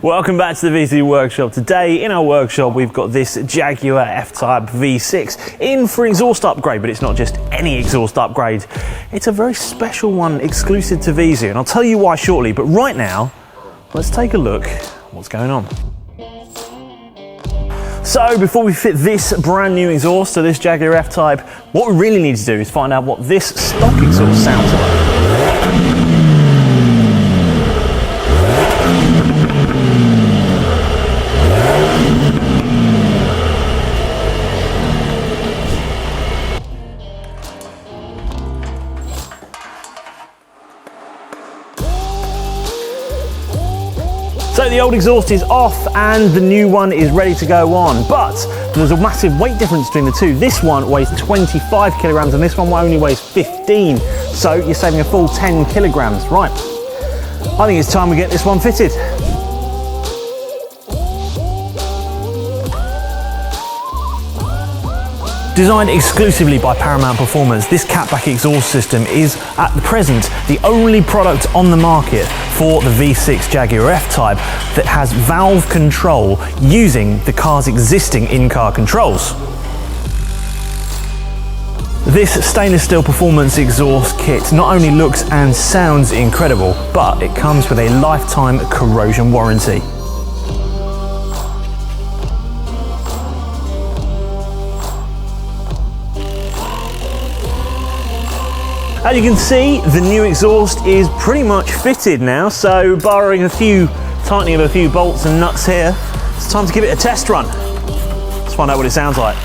Welcome back to the VIEZU workshop. Today in our workshop we've got this Jaguar F-TYPE V6 in for exhaust upgrade, but it's not just any exhaust upgrade. It's a very special one exclusive to VIEZU, and I'll tell you why shortly, but right now let's take a look at what's going on. So before we fit this brand new exhaust to this Jaguar F-TYPE, what we really need to do is find out what this stock exhaust sounds like. So the old exhaust is off and the new one is ready to go on, but there's a massive weight difference between the two. This one weighs 25 kilograms and this one only weighs 15. So you're saving a full 10 kilograms. Right, I think it's time we get this one fitted. Designed exclusively by Paramount Performance, this catback exhaust system is, at the present, the only product on the market for the V6 Jaguar F-TYPE that has valve control using the car's existing in-car controls. This stainless steel performance exhaust kit not only looks and sounds incredible, but it comes with a lifetime corrosion warranty. As you can see, the new exhaust is pretty much fitted now, so barring tightening of a few bolts and nuts here, it's time to give it a test run. Let's find out what it sounds like.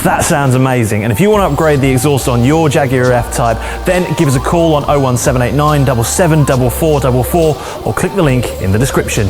That sounds amazing, and if you want to upgrade the exhaust on your Jaguar F-TYPE, then give us a call on 01789 774444 or click the link in the description.